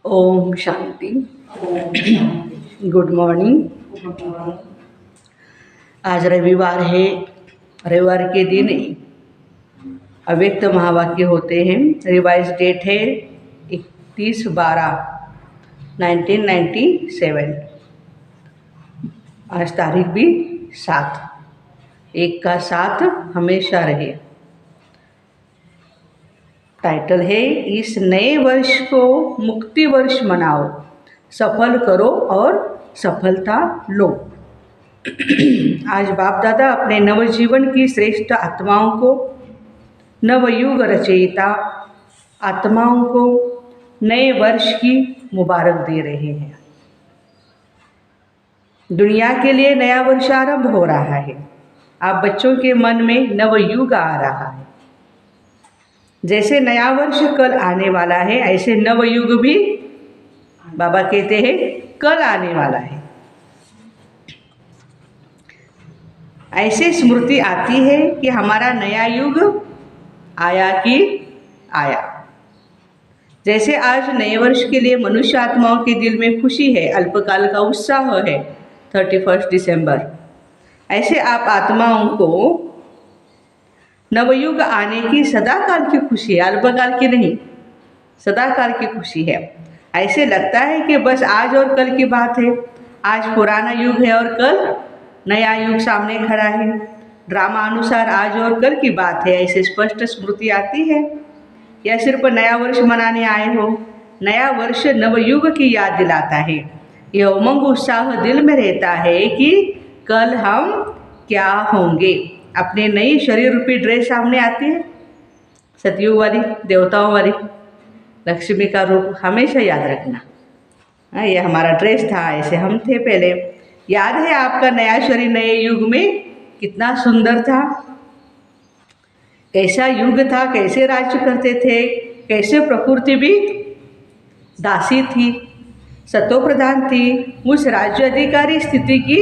Om Shanti. Good morning. आज रविवार है। रविवार के दिन अव्यक्त महावाक्य होते हैं। रिवाइज डेट है 31/12/1997। आज तारीख भी 7, 1 का 7 हमेशा रहे। टाइटल है इस नए वर्ष को मुक्ति वर्ष मनाओ, सफल करो और सफलता लो। आज बाप दादा अपने नवजीवन की श्रेष्ठ आत्माओं को, नवयुग रचयिता आत्माओं को नए वर्ष की मुबारक दे रहे हैं। दुनिया के लिए नया वर्ष आरंभ हो रहा है। आप बच्चों के मन में नवयुग आ रहा है। जैसे नया वर्ष कल आने वाला है, ऐसे नवयुग भी बाबा कहते हैं कल आने वाला है। ऐसे स्मृति आती है कि हमारा नया युग आया कि आया। जैसे आज नए वर्ष के लिए मनुष्य आत्माओं के दिल में खुशी है, अल्पकाल का उत्साह है 31 दिसंबर, ऐसे आप आत्माओं को नवयुग आने की सदाकाल की खुशी है, अल्पकाल की नहीं, सदाकाल की खुशी है। ऐसे लगता है कि बस आज और कल की बात है। आज पुराना युग है और कल नया युग सामने खड़ा है। ड्रामा अनुसार आज और कल की बात है, ऐसे स्पष्ट स्मृति आती है। या सिर्फ नया वर्ष मनाने आए हो? नया वर्ष नवयुग की याद दिलाता है। यह उमंग उत्साह दिल में रहता है कि कल हम क्या होंगे। अपने नई शरीर रूपी ड्रेस सामने आती है, सतयुग वाली, देवताओं वाली। लक्ष्मी का रूप हमेशा याद रखना। ये हमारा ड्रेस था, ऐसे हम थे पहले। याद है आपका नया शरीर नए युग में कितना सुंदर था? कैसा युग था, कैसे राज्य करते थे, कैसे प्रकृति भी दासी थी, सतो प्रधान थी। उस राज्य अधिकारी स्थिति की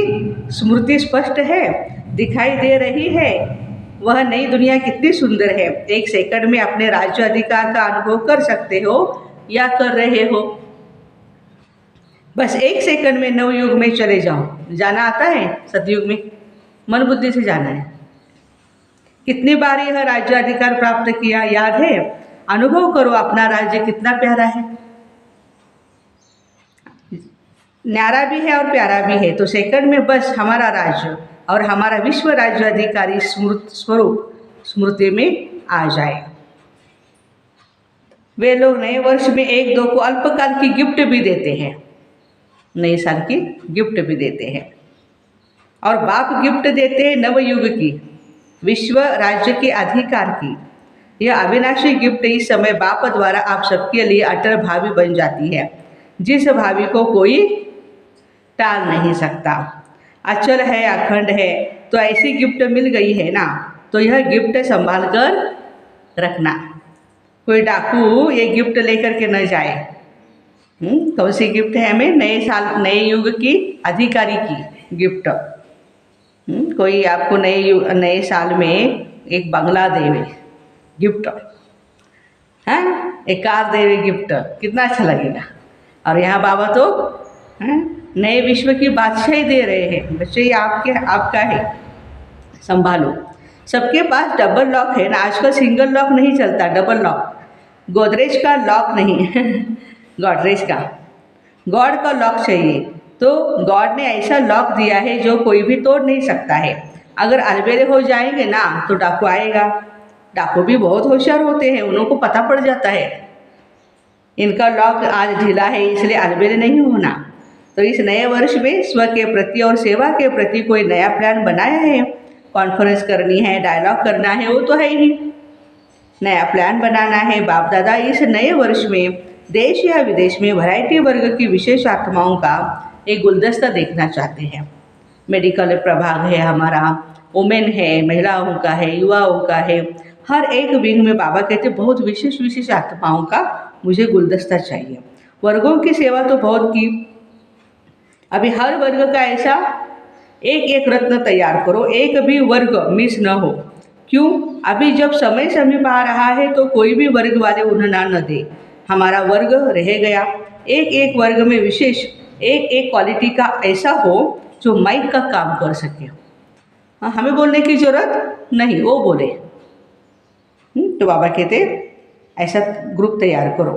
स्मृति स्पष्ट है, दिखाई दे रही है। वह नई दुनिया कितनी सुंदर है। एक सेकंड में अपने राज्य अधिकार का अनुभव कर सकते हो या कर रहे हो। बस एक सेकंड में नवयुग में चले जाओ। जाना आता है सतयुग में, मन बुद्धि से जाना है। कितनी बार यह राज्य अधिकार प्राप्त किया याद है? अनुभव करो अपना राज्य कितना प्यारा है। न्यारा भी है और प्यारा भी है। तो सेकंड में बस हमारा राज्य और हमारा विश्व राज्य अधिकारी स्वरूप स्मृति में आ जाए। वे लोग नए वर्ष में एक दो को अल्पकाल की गिफ्ट भी देते हैं, नए साल की गिफ्ट भी देते हैं। और बाप गिफ्ट देते हैं नवयुग की, विश्व राज्य के अधिकार की। यह अविनाशी गिफ्ट इस समय बाप द्वारा आप सबके लिए अटल भावी बन जाती है, जिस भावी को कोई टाल नहीं सकता। अचल है, अखंड है। तो ऐसी गिफ्ट मिल गई है ना, तो यह गिफ्ट संभाल कर रखना। कोई डाकू ये गिफ्ट लेकर के न जाए। कौन सी गिफ्ट है हमें? नए साल नए युग की अधिकारी की गिफ्ट। कोई आपको नए साल में एक बंगला देवे गिफ्ट, हैं, एक कार देवे गिफ्ट, कितना अच्छा लगेगा। और यहाँ बाबा तो नए विश्व की बादशाही दे रहे हैं। बच्चे ये आपका है, संभालो। सबके पास डबल लॉक है ना, आजकल सिंगल लॉक नहीं चलता, डबल लॉक। गोदरेज का लॉक नहीं गोदरेज का, गॉड का लॉक चाहिए। तो गॉड ने ऐसा लॉक दिया है जो कोई भी तोड़ नहीं सकता है। अगर अलबेले हो जाएंगे ना तो डाकू आएगा। डाकू भी बहुत होशियार होते हैं, उनको पता पड़ जाता है इनका लॉक आज ढीला है, इसलिए अलबेले नहीं होना। तो इस नए वर्ष में स्व के प्रति और सेवा के प्रति कोई नया प्लान बनाया है? कॉन्फ्रेंस करनी है, डायलॉग करना है, वो तो है ही। नया प्लान बनाना है। बाप दादा इस नए वर्ष में देश या विदेश में वैरायटी वर्ग की विशेष आत्माओं का एक गुलदस्ता देखना चाहते हैं। मेडिकल प्रभाग है हमारा, वुमेन है, महिलाओं का है, युवाओं का है। हर एक विंग में बाबा कहते बहुत विशेष आत्माओं का मुझे गुलदस्ता चाहिए। वर्गों की सेवा तो बहुत की, अभी हर वर्ग का ऐसा एक रत्न तैयार करो, एक भी वर्ग मिस न हो। क्यों? अभी जब समय समीप आ रहा है तो कोई भी वर्ग वाले उन्हें ना न दे। हमारा वर्ग रह गया, एक एक वर्ग में विशेष एक एक क्वालिटी का ऐसा हो जो माइक का काम कर सके। हमें बोलने की ज़रूरत नहीं, वो बोले। तो बाबा कहते ऐसा ग्रुप तैयार करो,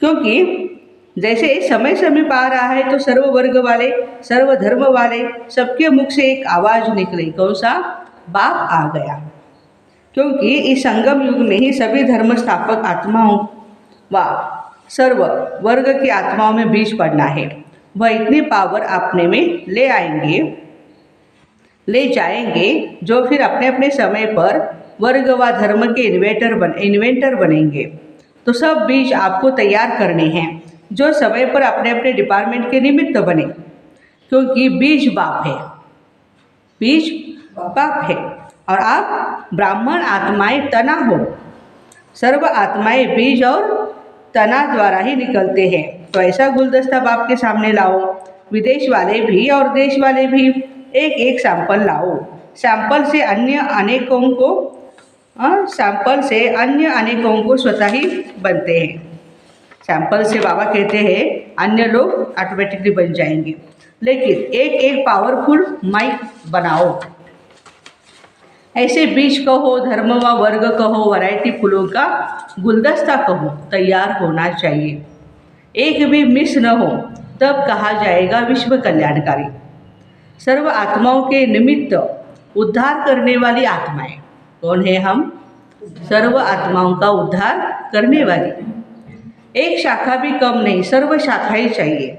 क्योंकि जैसे समय समीप आ रहा है तो सर्व वर्ग वाले, सर्व धर्म वाले सबके मुख से एक आवाज़ निकली, कौन सा? बाप आ गया। क्योंकि इस संगम युग में ही सभी धर्म स्थापक आत्माओं व सर्व वर्ग की आत्माओं में बीज पड़ना है। वह इतनी पावर अपने में ले जाएंगे जो फिर अपने अपने समय पर वर्ग व धर्म के इन्वेंटर बनेंगे। तो सब बीज आपको तैयार करने हैं जो समय पर अपने अपने डिपार्टमेंट के निमित्त बने, क्योंकि बीज बाप है, बीज बाप है। और आप ब्राह्मण आत्माएं तना हो। सर्व आत्माएं बीज और तना द्वारा ही निकलते हैं। तो ऐसा गुलदस्ता बाप के सामने लाओ। विदेश वाले भी और देश वाले भी एक एक सैंपल लाओ। सैंपल से अन्य अनेकों को स्वतः ही बनते हैं। सैंपल से बाबा कहते हैं अन्य लोग ऑटोमेटिकली बन जाएंगे, लेकिन एक एक पावरफुल माइक बनाओ। ऐसे बीज कहो, धर्म व वर्ग कहो, वैरायटी फूलों का गुलदस्ता कहो, तैयार होना चाहिए। एक भी मिस न हो, तब कहा जाएगा विश्व कल्याणकारी। सर्व आत्माओं के निमित्त उद्धार करने वाली आत्माएं कौन है? हम सर्व आत्माओं का उद्धार करने वाली। एक शाखा भी कम नहीं, सर्व शाखाएं चाहिए।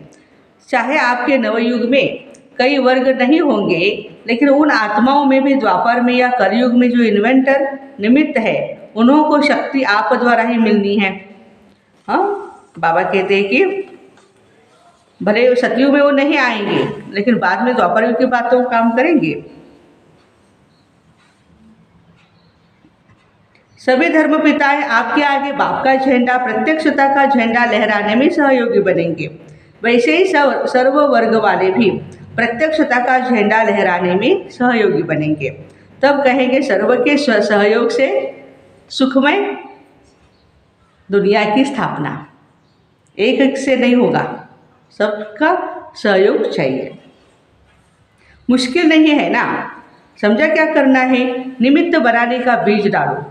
चाहे आपके नवयुग में कई वर्ग नहीं होंगे, लेकिन उन आत्माओं में भी द्वापर में या कलयुग में जो इन्वेंटर निमित्त है, उन्हों को शक्ति आप द्वारा ही मिलनी है। हाँ, बाबा कहते हैं कि भले सतयुग में वो नहीं आएंगे, लेकिन बाद में द्वापर युग की बातों काम करेंगे। सभी धर्म पिताएं आपके आगे बाप का झंडा, प्रत्यक्षता का झंडा लहराने में सहयोगी बनेंगे। वैसे ही सर्व वर्ग वाले भी प्रत्यक्षता का झंडा लहराने में सहयोगी बनेंगे। तब कहेंगे सर्व के सहयोग से सुखमय दुनिया की स्थापना। एक से नहीं होगा, सबका सहयोग चाहिए। मुश्किल नहीं है ना? समझा क्या करना है? निमित्त बनाने का बीज डालो।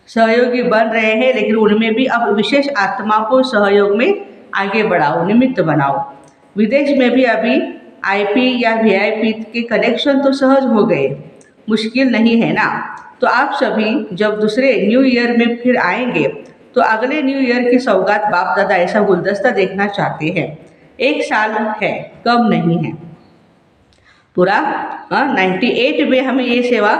सहयोगी बन रहे हैं, लेकिन उनमें भी अब विशेष आत्मा को सहयोग में आगे बढ़ाओ, निमित्त बनाओ। विदेश में भी अभी आईपी या वीआईपी के कनेक्शन तो सहज हो गए, मुश्किल नहीं है ना? तो आप सभी जब दूसरे न्यू ईयर में फिर आएंगे तो अगले न्यू ईयर की सौगात बाप दादा ऐसा गुलदस्ता देखना चाहते हैं। 1 साल है, कम नहीं है। पूरा 98 में हमें ये सेवा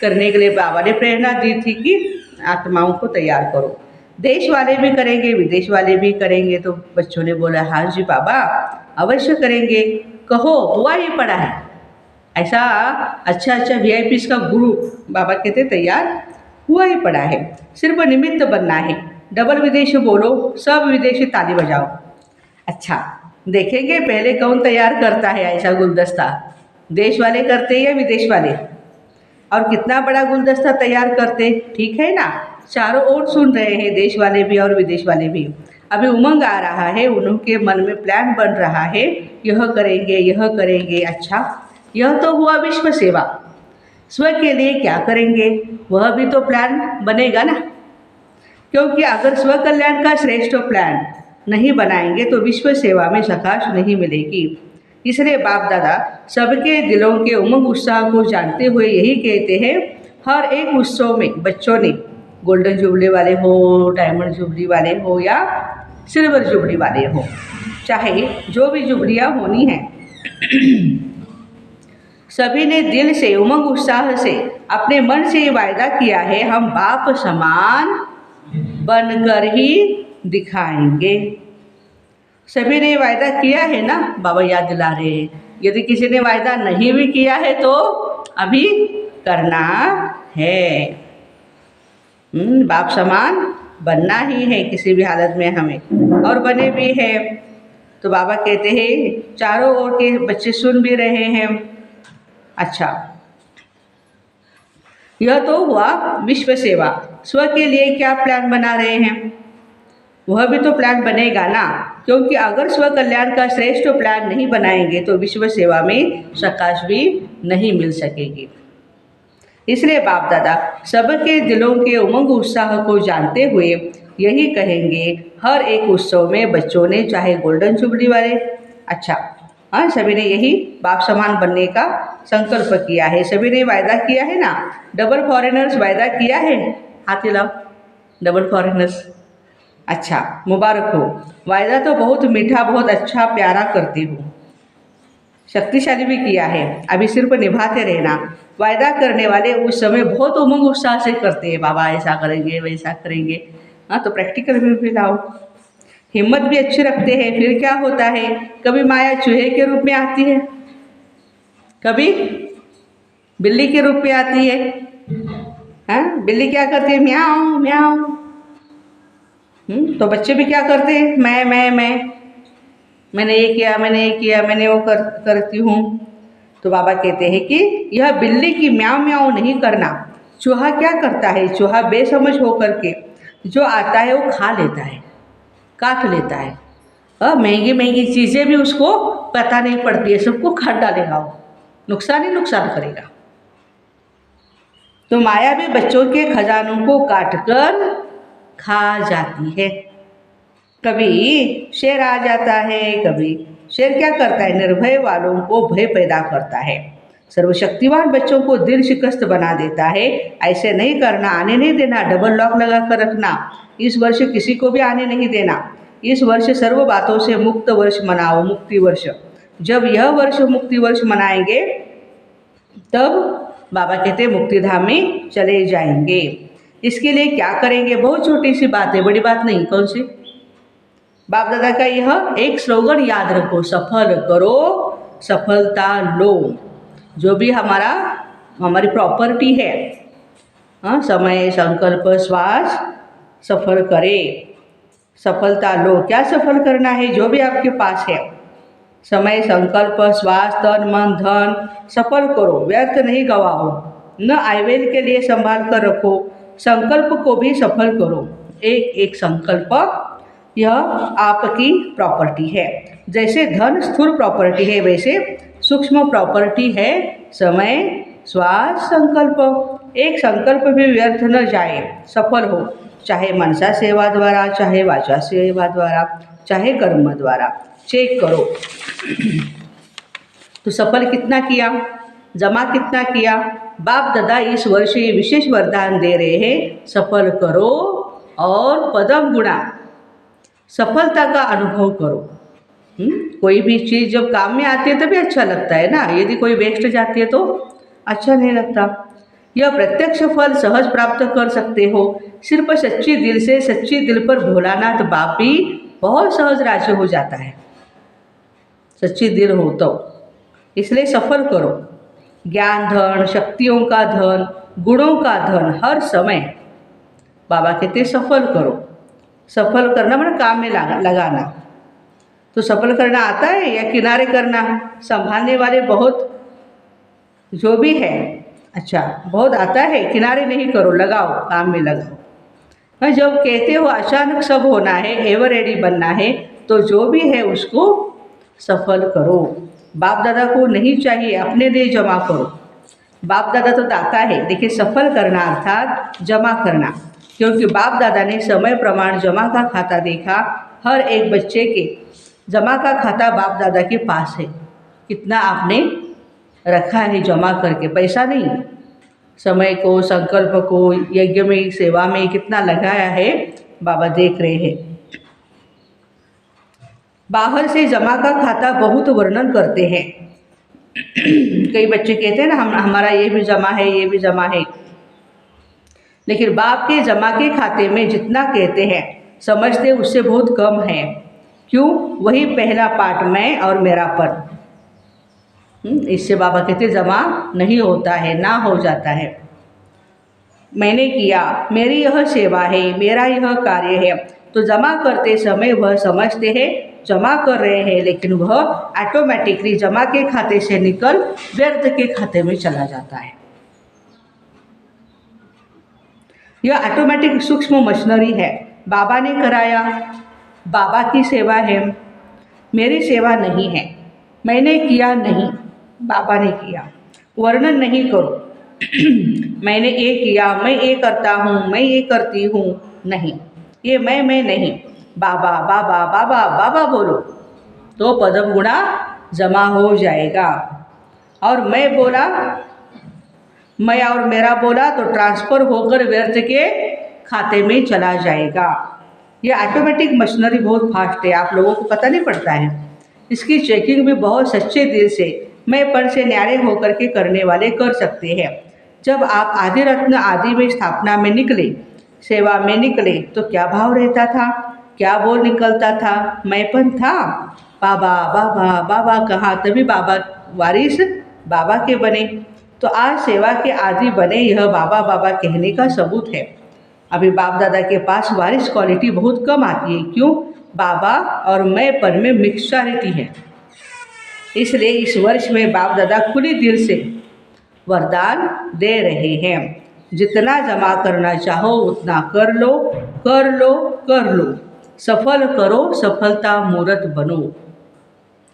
करने के लिए बाबा ने प्रेरणा दी थी कि आत्माओं को तैयार करो। देश वाले भी करेंगे, विदेश वाले भी करेंगे। तो बच्चों ने बोला हाँ जी बाबा अवश्य करेंगे, कहो हुआ ही पड़ा है। ऐसा अच्छा वीआईपी का गुरु बाबा कहते तैयार हुआ ही पड़ा है, सिर्फ निमित्त बनना है। डबल विदेशी बोलो, सब विदेशी ताली बजाओ। अच्छा देखेंगे पहले कौन तैयार करता है ऐसा गुलदस्ता, देश वाले करते या विदेश वाले, और कितना बड़ा गुलदस्ता तैयार करते। ठीक है ना? चारों ओर सुन रहे हैं, देश वाले भी और विदेश वाले भी। अभी उमंग आ रहा है, उनके मन में प्लान बन रहा है, यह करेंगे यह करेंगे। अच्छा यह तो हुआ विश्व सेवा, स्व के लिए क्या करेंगे वह भी तो प्लान बनेगा ना। क्योंकि अगर स्व कल्याण का श्रेष्ठ प्लान नहीं बनाएंगे तो विश्व सेवा में सकाश नहीं मिलेगी। इसलिए बाप दादा सबके दिलों के उमंग उत्साह को जानते हुए यही कहते हैं, हर एक उत्सव में बच्चों ने गोल्डन जुबली वाले हो, डायमंड जुबली वाले हो या सिल्वर जुबली वाले हो, चाहे जो भी जुबलियाँ होनी हैं, सभी ने दिल से उमंग उत्साह से अपने मन से वायदा किया है, हम बाप समान बनकर ही दिखाएंगे। सभी ने वायदा किया है ना, बाबा याद दिला रहे हैं। यदि किसी ने वायदा नहीं भी किया है तो अभी करना है। बाप समान बनना ही है किसी भी हालत में हमें, और बने भी हैं। तो बाबा कहते हैं चारों ओर के बच्चे सुन भी रहे हैं। अच्छा यह तो हुआ विश्व सेवा। स्व के लिए क्या प्लान बना रहे हैं? वह भी तो प्लान बनेगा ना, क्योंकि अगर स्व कल्याण का श्रेष्ठ प्लान नहीं बनाएंगे तो विश्व सेवा में प्रकाश भी नहीं मिल सकेगी। इसलिए बाप दादा सबके दिलों के उमंग उत्साह को जानते हुए यही कहेंगे, हर एक उत्सव में बच्चों ने चाहे गोल्डन जुबली वाले, अच्छा हाँ, सभी ने यही बाप समान बनने का संकल्प किया है, सभी ने वायदा किया है ना। डबल फॉरेनर्स वायदा किया है, हाथ हिलाओ, डबल फॉरेनर्स, अच्छा मुबारक हो। वायदा तो बहुत मीठा, बहुत अच्छा, प्यारा करती हूँ, शक्तिशाली भी किया है, अभी सिर्फ निभाते रहना। वायदा करने वाले उस समय बहुत उमंग उत्साह से करते हैं, बाबा ऐसा करेंगे वैसा करेंगे, हाँ तो प्रैक्टिकल में भी लाओ। हिम्मत भी अच्छी रखते हैं, फिर क्या होता है, कभी माया चूहे के रूप में आती है, कभी बिल्ली के रूप में आती है। हाँ, बिल्ली क्या करती है, म्याऊं म्याऊं। तो बच्चे भी क्या करते हैं, मैं मैंने ये किया, मैंने ये किया, मैंने वो करती हूँ। तो बाबा कहते हैं कि यह बिल्ली की म्याऊं म्याऊं नहीं करना। चूहा क्या करता है, चूहा बेसमझ होकर के जो आता है वो खा लेता है, काट लेता है, महंगी महंगी चीज़ें भी उसको पता नहीं पड़ती है, सबको काट डालेगा, वो नुकसान ही नुकसान करेगा। तो माया भी बच्चों के खजानों को काट कर खा जाती है। कभी शेर आ जाता है, कभी शेर क्या करता है, निर्भय वालों को भय पैदा करता है, सर्वशक्तिवान बच्चों को दिल शिकस्त बना देता है। ऐसे नहीं करना, आने नहीं देना, डबल लॉक लगा कर रखना। इस वर्ष किसी को भी आने नहीं देना, इस वर्ष सर्व बातों से मुक्त वर्ष मनाओ, मुक्ति वर्ष। जब यह वर्ष मुक्ति वर्ष मनाएंगे तब बाबा कहते मुक्ति धाम में चले जाएंगे। इसके लिए क्या करेंगे, बहुत छोटी सी बात है, बड़ी बात नहीं। कौन सी, बाप दादा का यह एक स्लोगन याद रखो, सफल करो सफलता लो। जो भी हमारी प्रॉपर्टी है, हाँ, समय संकल्प श्वास सफल करे, सफलता लो। क्या सफल करना है, जो भी आपके पास है, समय संकल्प श्वास तन मन धन सफल करो, व्यर्थ नहीं गवाओ। न आयवेल के लिए संभाल कर रखो, संकल्प को भी सफल करो। एक एक संकल्प यह आपकी प्रॉपर्टी है। जैसे धन स्थूल प्रॉपर्टी है, वैसे सूक्ष्म प्रॉपर्टी है समय श्वास संकल्प। एक संकल्प भी व्यर्थ न जाए, सफल हो, चाहे मनसा सेवा द्वारा, चाहे वाचा सेवा द्वारा, चाहे कर्म द्वारा। चेक करो तो सफल कितना किया, जमा कितना किया। बाप दादा इस वर्ष ये विशेष वरदान दे रहे हैं, सफल करो और पदम गुणा, सफलता का अनुभव करो। कोई भी चीज़ जब काम में आती है तभी अच्छा लगता है ना, यदि कोई वेस्ट जाती है तो अच्छा नहीं लगता। यह प्रत्यक्ष फल सहज प्राप्त कर सकते हो, सिर्फ सच्ची दिल से, सच्ची दिल पर भोलानाथ बाप भी बहुत सहज राजी हो जाता है, सच्ची दिल हो तो। इसलिए सफल करो, ज्ञान धन, शक्तियों का धन, गुणों का धन हर समय बाबा कहते सफल करो। सफल करना मतलब काम में लगाना। तो सफल करना आता है या किनारे करना, संभालने वाले बहुत जो भी है, अच्छा बहुत आता है, किनारे नहीं करो, लगाओ, काम में लगाओ। हाँ, जब कहते हो अचानक सब होना है, एवर रेडी बनना है, तो जो भी है उसको सफल करो। बाप दादा को नहीं चाहिए, अपने लिए जमा करो। बाप दादा तो दाता है, देखिए सफल करना अर्थात जमा करना, क्योंकि बाप दादा ने समय प्रमाण जमा का खाता देखा। हर एक बच्चे के जमा का खाता बाप दादा के पास है, कितना आपने रखा है जमा करके, पैसा नहीं, समय को, संकल्प को, यज्ञ में, सेवा में कितना लगाया है बाबा देख रहे हैं। बाहर से जमा का खाता बहुत वर्णन करते हैं। कई बच्चे कहते हैं ना, हमारा ये भी जमा है, ये भी जमा है, लेकिन बाप के जमा के खाते में जितना कहते हैं समझते उससे बहुत कम है। क्यों, वही पहला पार्ट मैं और मेरापन, इससे बाबा कहते जमा नहीं होता है, ना हो जाता है। मैंने किया, मेरी यह सेवा है, मेरा यह कार्य है, तो जमा करते समय वह समझते हैं जमा कर रहे हैं, लेकिन वह ऑटोमेटिकली जमा के खाते से निकल व्यर्थ के खाते में चला जाता है। यह ऑटोमेटिक सूक्ष्म मशीनरी है, बाबा ने कराया, बाबा की सेवा है, मेरी सेवा नहीं है। मैंने किया नहीं, बाबा ने किया। वर्णन नहीं करो मैंने ये किया, मैं ये करता हूँ, मैं ये करती हूँ, नहीं, ये मैं नहीं। बाबा बाबा बाबा बाबा बोलो तो पदम गुणा जमा हो जाएगा। और मैं बोला, मैं और मेरा बोला तो ट्रांसफ़र होकर व्यर्थ के खाते में चला जाएगा। ये ऑटोमेटिक मशीनरी बहुत फास्ट है, आप लोगों को पता नहीं पड़ता है। इसकी चेकिंग भी बहुत सच्चे दिल से, मैंपन से न्यारे होकर के करने वाले कर सकते हैं। जब आप आदि रत्न आदि में स्थापना में निकले, सेवा में निकले, तो क्या भाव रहता था, क्या बोल निकलता था? मैंपन था। बाबा बाबा बाबा कहा, तभी बाबा वारिस बाबा के बने। तो आज सेवा के आदि बने, यह बाबा बाबा कहने का सबूत है। अभी बाप दादा के पास वारिस क्वालिटी बहुत कम आती है। क्यों? बाबा और मैंपन में मिक्सचरिटी है। इसलिए इस वर्ष में बाप दादा खुले दिल से वरदान दे रहे हैं। जितना जमा करना चाहो उतना कर लो, कर लो, कर लो, सफल करो, सफलता मूर्त बनो।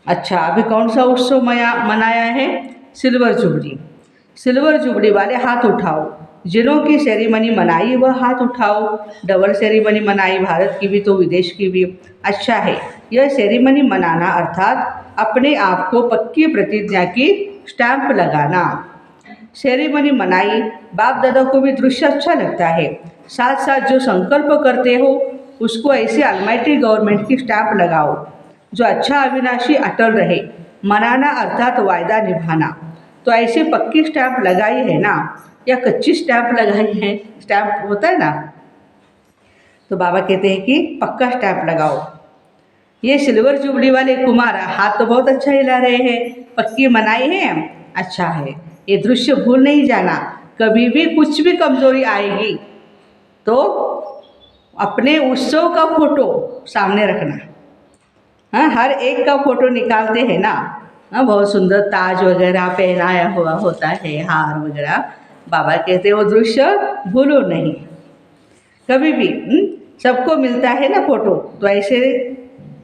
अच्छा, अभी कौन सा उत्सव मनाया है? Silver jubilee. सिल्वर जुबली वाले हाथ उठाओ। जिन्हों की सेरेमनी मनाई वह हाथ उठाओ। डबल सेरेमनी मनाई, भारत की भी तो विदेश की भी। अच्छा है, यह सेरेमनी मनाना अर्थात अपने आप को पक्की प्रतिज्ञा की स्टैंप लगाना। सेरेमनी मनाई, बाप दादा को भी दृश्य अच्छा लगता है। साथ साथ जो संकल्प करते हो उसको ऐसे अलमाइटी गवर्नमेंट की स्टैंप लगाओ जो अच्छा अविनाशी अटल रहे। मनाना अर्थात वायदा निभाना। तो ऐसे पक्की स्टैंप लगाई है ना, या कच्ची स्टैंप लगाई है? स्टैंप होता है ना, तो बाबा कहते हैं कि पक्का स्टैंप लगाओ। ये सिल्वर जुबली वाले कुमार हाथ तो बहुत अच्छा हिला रहे हैं, पक्की मनाई है, अच्छा है। ये दृश्य भूल नहीं जाना। कभी भी कुछ भी कमजोरी आएगी तो अपने उत्सव का फोटो सामने रखना। हाँ, हर एक का फोटो निकालते हैं ना, हाँ, बहुत सुंदर ताज वगैरह पहनाया हुआ होता है, हार वगैरह। बाबा कहते हैं वो दृश्य भूलो नहीं कभी भी। सबको मिलता है ना फोटो, तो ऐसे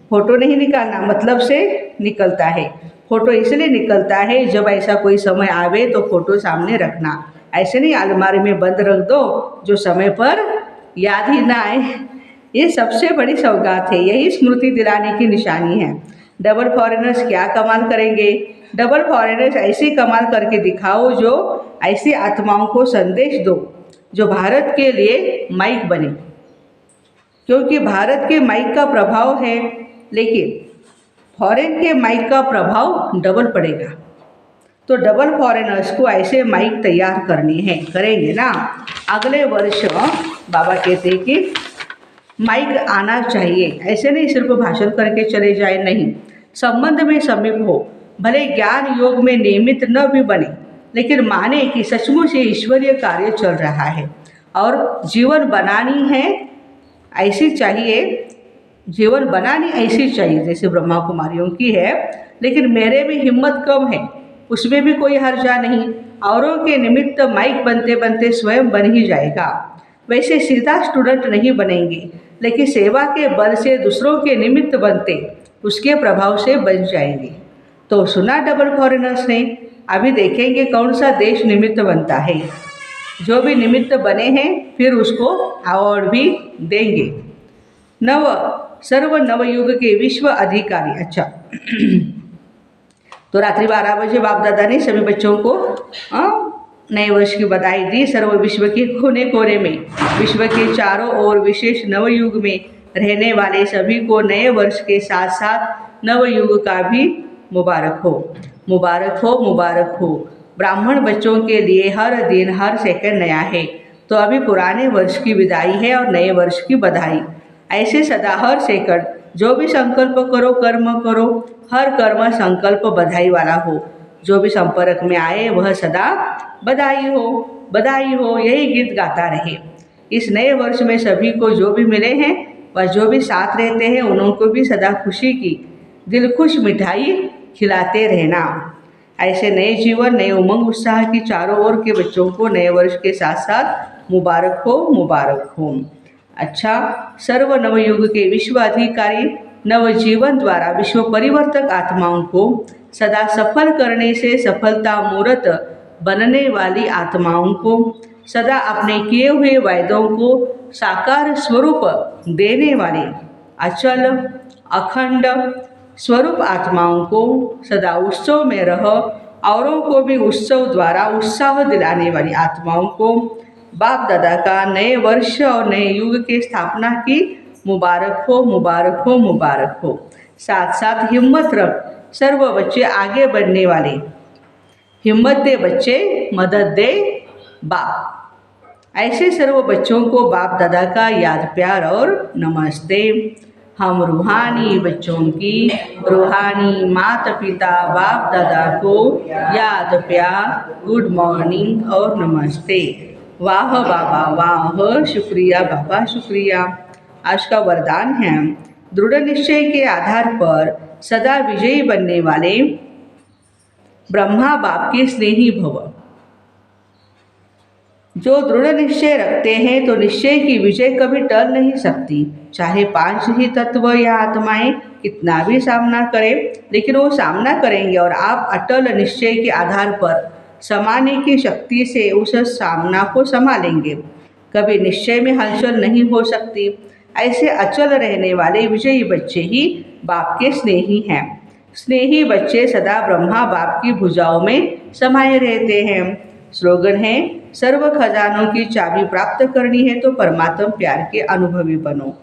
फोटो नहीं निकालना, मतलब से निकलता है। फोटो इसलिए निकलता है जब ऐसा कोई समय आवे तो फोटो सामने रखना। ऐसे नहीं अलमारी में बंद रख दो जो समय पर याद ही ना आए। ये सबसे बड़ी सौगात है, यही स्मृति दिलाने की निशानी है। डबल फॉरेनर्स क्या कमाल करेंगे? डबल फॉरेनर्स ऐसे कमाल करके दिखाओ जो ऐसी आत्माओं को संदेश दो जो भारत के लिए माइक बने। क्योंकि भारत के माइक का प्रभाव है, लेकिन फॉरेन के माइक का प्रभाव डबल पड़ेगा। तो डबल फॉरेनर्स को ऐसे माइक तैयार करने हैं, करेंगे ना। अगले वर्ष बाबा कहते हैं कि माइक आना चाहिए, ऐसे नहीं सिर्फ भाषण करके चले जाए, नहीं, संबंध में समीप हो। भले ज्ञान योग में नियमित न भी बने, लेकिन माने कि सचमुच ये ईश्वरीय कार्य चल रहा है और जीवन बनानी है ऐसी चाहिए, जीवन बनानी ऐसी चाहिए जैसे ब्रह्मा कुमारियों की है। लेकिन मेरे भी हिम्मत कम है, उसमें भी कोई हर्जा नहीं। औरों के निमित्त माइक बनते बनते स्वयं बन ही जाएगा। वैसे सीधा स्टूडेंट नहीं बनेंगे, लेकिन सेवा के बल से दूसरों के निमित्त बनते उसके प्रभाव से बन जाएंगे। तो सुना डबल फॉरेनर्स ने, अभी देखेंगे कौन सा देश निमित्त बनता है। जो भी निमित्त बने हैं फिर उसको अवार्ड भी देंगे। सर्व नवयुग के विश्व अधिकारी। अच्छा तो रात्रि 12 बजे बाप दादा ने सभी बच्चों को नए वर्ष की बधाई दी। सर्व विश्व के कोने कोने में, विश्व के चारों ओर, विशेष नवयुग में रहने वाले सभी को नए वर्ष के साथ साथ नवयुग का भी मुबारक हो, मुबारक हो, मुबारक हो। ब्राह्मण बच्चों के लिए हर दिन हर सेकंड नया है। तो अभी पुराने वर्ष की विदाई है और नए वर्ष की बधाई। ऐसे सदा हर सेकंड जो भी संकल्प करो, कर्म करो, हर कर्म संकल्प बधाई वाला हो। जो भी संपर्क में आए वह सदा बधाई हो, बधाई हो, यही गीत गाता रहे। इस नए वर्ष में सभी को जो भी मिले हैं व जो भी साथ रहते हैं उनको भी सदा खुशी की दिलखुश मिठाई खिलाते रहना। ऐसे नए जीवन, नए उमंग उत्साह की चारों ओर के बच्चों को नए वर्ष के साथ साथ मुबारक हो, मुबारक हो। अच्छा, सर्व नवयुग के विश्व अधिकारी नवजीवन द्वारा विश्व परिवर्तक आत्माओं को सदा सफल करने से सफलता मूर्त बनने वाली आत्माओं को सदा अपने किए हुए वायदों को साकार स्वरूप देने वाले अचल अखंड स्वरूप आत्माओं को सदा उत्सव में रह औरों को भी उत्सव द्वारा उत्साह दिलाने वाली आत्माओं को बाप दादा का नए वर्ष और नए युग की स्थापना की मुबारक हो, मुबारक हो, मुबारक हो। साथ साथ हिम्मत रख सर्व बच्चे आगे बढ़ने वाले, हिम्मत दे बच्चे, मदद दे बाप। ऐसे सर्व बच्चों को बाप दादा का याद प्यार और नमस्ते। हम रूहानी बच्चों की रूहानी माता पिता बाप दादा को याद प्यार, गुड मॉर्निंग और नमस्ते। वाह बाबा वाह, शुक्रिया बाबा शुक्रिया। आज का वरदान है, दृढ़ निश्चय के आधार पर सदा विजयी बनने वाले ब्रह्मा बाप के स्नेही भव। जो दृढ़ निश्चय रखते हैं तो निश्चय की विजय कभी टल नहीं सकती, चाहे 5 ही तत्व या आत्माएं कितना भी सामना करें, लेकिन वो सामना करेंगे और आप अटल निश्चय के आधार पर समाने की शक्ति से उस सामना को संभालेंगे। कभी निश्चय में हलचल नहीं हो सकती। ऐसे अचल रहने वाले विजयी बच्चे ही बाप के स्नेही हैं। स्नेही बच्चे सदा ब्रह्मा बाप की भुजाओं में समाये रहते हैं। स्लोगन है, सर्व खजानों की चाबी प्राप्त करनी है तो परमात्मा प्यार के अनुभवी बनो।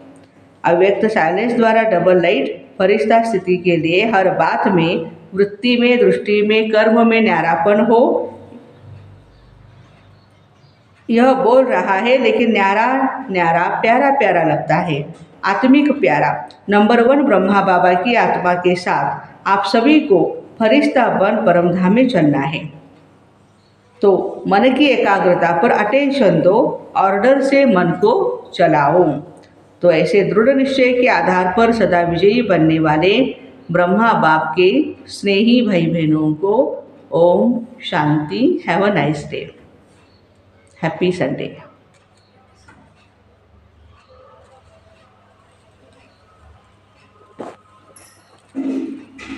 अव्यक्त साइलेंस द्वारा डबल लाइट फरिश्ता स्थिति के लिए हर बात में, वृत्ति में, दृष्टि में, कर्म में न्यारापन हो, यह बोल रहा है, लेकिन न्यारा न्यारा प्यारा प्यारा लगता है, आत्मिक प्यारा। नंबर 1 ब्रह्मा बाबा की आत्मा के साथ आप सभी को फरिश्ता बन परमधाम में चलना है। तो मन की एकाग्रता पर अटेंशन दो, ऑर्डर से मन को चलाओ। तो ऐसे दृढ़ निश्चय के आधार पर सदा विजयी बनने वाले ब्रह्मा बाप के स्नेही भाई बहनों को ओम शांति। Have a nice day. Happy Sunday.